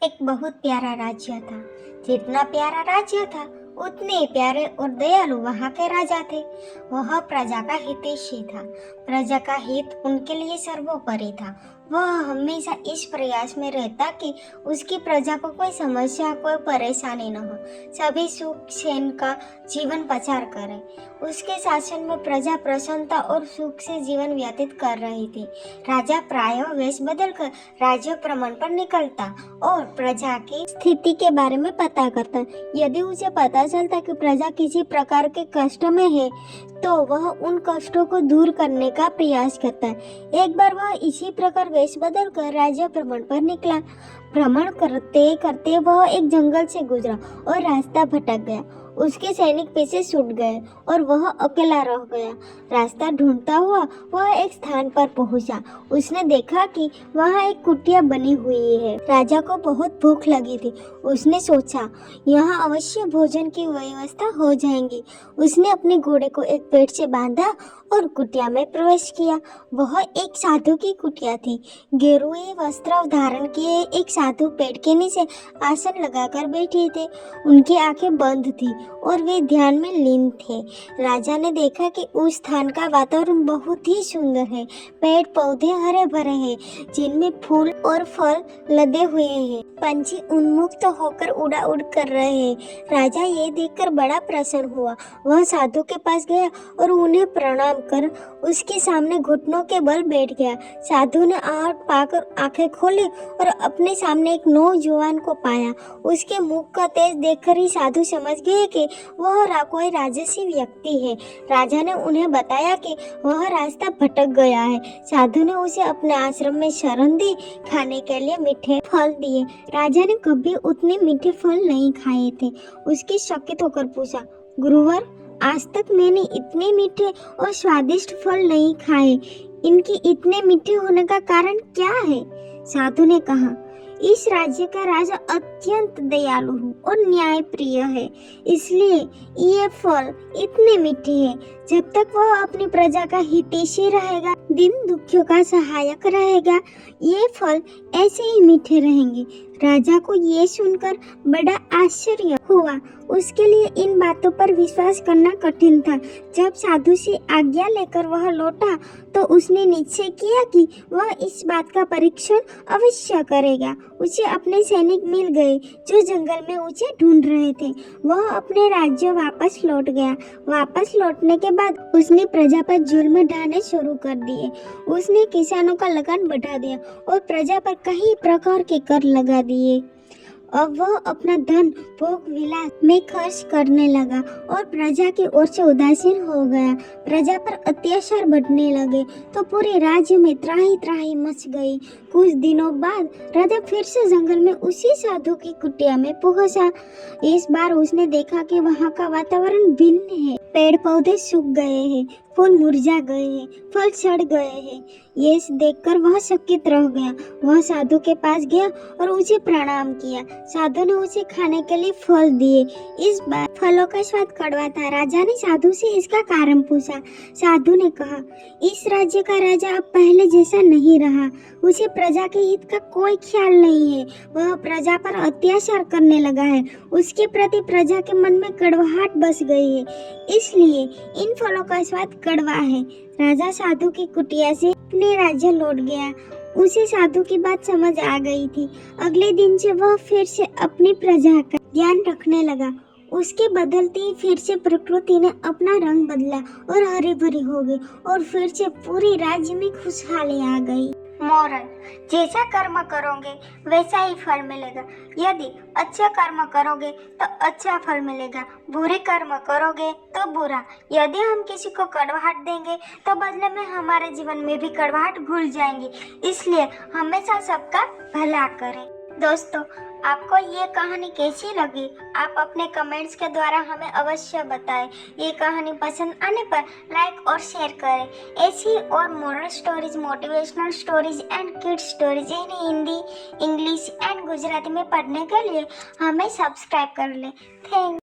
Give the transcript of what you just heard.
एक बहुत प्यारा राज्य था। जितना प्यारा राज्य था उतने ही प्यारे और दयालु वहाँ के राजा थे। वह प्रजा का हितैषी था। प्रजा का हित उनके लिए सर्वोपरि था। वह हमेशा इस प्रयास में रहता कि उसकी प्रजा को कोई समस्या कोई परेशानी न हो, सभी सुख चैन का जीवन प्रचार करें। उसके शासन में प्रजा प्रसन्नता और सुख से जीवन व्यतीत कर रही थी। राजा प्रायः वेश बदलकर राज्य भ्रमण पर निकलता और प्रजा की स्थिति के बारे में पता करता। यदि उसे पता चलता कि प्रजा किसी प्रकार के कष्ट में है तो वह उन कष्टों को दूर करने का प्रयास करता है। एक बार वह इसी प्रकार वेश बदलकर राज्य भ्रमण पर निकला। भ्रमण करते करते वह एक जंगल से गुजरा और रास्ता भटक गया। उसके सैनिक पीछे छूट गए और वह अकेला रह गया। रास्ता ढूंढता हुआ वह एक स्थान पर पहुंचा। उसने देखा कि वहाँ एक कुटिया बनी हुई है। राजा को बहुत भूख लगी थी। उसने सोचा यहाँ अवश्य भोजन की व्यवस्था हो जाएगी। उसने अपने घोड़े को एक पेड़ से बांधा और कुटिया में प्रवेश किया। वह एक साधु की कुटिया थी। गेरुए वस्त्र धारण किए एक साधु पेड़ के नीचे आसन लगाकर बैठे थे। उनकी आंखें बंद थी और वे ध्यान में लीन थे। राजा ने देखा कि उस स्थान का वातावरण बहुत ही सुंदर है। पेड़ पौधे हरे भरे हैं जिनमें फूल और फल लदे हुए हैं। पंछी उन्मुक्त होकर उड़ा उड़ कर रहे हैं। राजा ये देखकर बड़ा प्रसन्न हुआ। वह साधु के पास गया और उन्हें प्रणाम कर उसके सामने घुटनों के बल बैठ गया। साधु ने आहट पाकर आंखें खोली और अपने सामने एक नौजवान को पाया। उसके मुख का तेज देखकर ही साधु समझ गए कि वह कोई राजसी व्यक्ति है। राजा ने उन्हें बताया कि वह रास्ता भटक गया है। साधु ने उसे अपने आश्रम में शरण दी, खाने के लिए मीठे फल दिए। राजा ने कभी उतने मीठे फल नहीं खाए थे। उसकी चकित होकर पूछा, गुरुवर, आज तक मैंने इतने मीठे और स्वादिष्ट फल नहीं खाए। इनके इतने मीठे होने का कारण क्या है? साधु ने कहा, इस राज्य का राजा अत्यंत दयालु और न्याय प्रिय है, इसलिए ये फल इतने मीठे हैं। जब तक वह अपनी प्रजा का हितैषी रहेगा, दिन दुखियों का सहायक रहेगा, ये फल ऐसे ही मीठे रहेंगे। राजा को ये सुनकर बड़ा आश्चर्य हुआ। उसके लिए इन बातों पर विश्वास करना कठिन था। जब साधु से आज्ञा लेकर वह लौटा तो उसने निश्चय किया कि वह इस बात का परीक्षण अवश्य करेगा। उसे अपने सैनिक मिल गए जो जंगल में उसे ढूंढ रहे थे। वह अपने राज्य वापस लौट गया। वापस लौटने के बाद उसने प्रजा पर जुल्म ढाने शुरू कर दिए। उसने किसानों का लगान बढ़ा दिया और प्रजा पर कई प्रकार के कर लगा दिए। अब वह अपना धन भोग विलास में खर्च करने लगा और प्रजा की ओर से उदासीन हो गया। प्रजा पर अत्याचार बढ़ने लगे तो पूरे राज्य में त्राही त्राही मच गई। कुछ दिनों बाद राजा फिर से जंगल में उसी साधु की कुटिया में पहुंचा। इस बार उसने देखा कि वहाँ का वातावरण भिन्न है। पेड़ पौधे सूख गए हैं, फूल मुरझा गए हैं, फल सड़ गए हैं। ये देखकर वह चकित रह गया। वह साधु के पास गया और उसे प्रणाम किया। साधु ने उसे खाने के लिए फल दिए। इस बार फलों का स्वाद कड़वा था। राजा ने साधु से इसका कारण पूछा। साधु ने कहा, इस राज्य का राजा अब पहले जैसा नहीं रहा। उसे प्रजा के हित का कोई ख्याल नहीं है। वह प्रजा पर अत्याचार करने लगा है। उसके प्रति प्रजा के मन में कड़वाहट बस गई है, इसलिए इन फलों का स्वाद कड़वा है। राजा साधु की कुटिया से अपने राज्य लौट गया। उसे साधु की बात समझ आ गई थी। अगले दिन से वह फिर से अपनी प्रजा का ध्यान रखने लगा। उसके बदलती फिर से प्रकृति ने अपना रंग बदला और हरी भरी हो गई और फिर से पूरे राज्य में खुशहाली आ गई। मोरल, जैसा कर्म करोगे वैसा ही फल मिलेगा। यदि अच्छा कर्म करोगे तो अच्छा फल मिलेगा, बुरे कर्म करोगे तो बुरा। यदि हम किसी को कड़वाहट देंगे तो बदले में हमारे जीवन में भी कड़वाहट घुल जाएंगी। इसलिए हमेशा सबका भला करें। दोस्तों, आपको ये कहानी कैसी लगी? आप अपने कमेंट्स के द्वारा हमें अवश्य बताएं। ये कहानी पसंद आने पर लाइक और शेयर करें। ऐसी और moral stories, motivational stories and kids stories in Hindi, English and Gujarati में पढ़ने के लिए हमें सब्सक्राइब कर लें। थैंक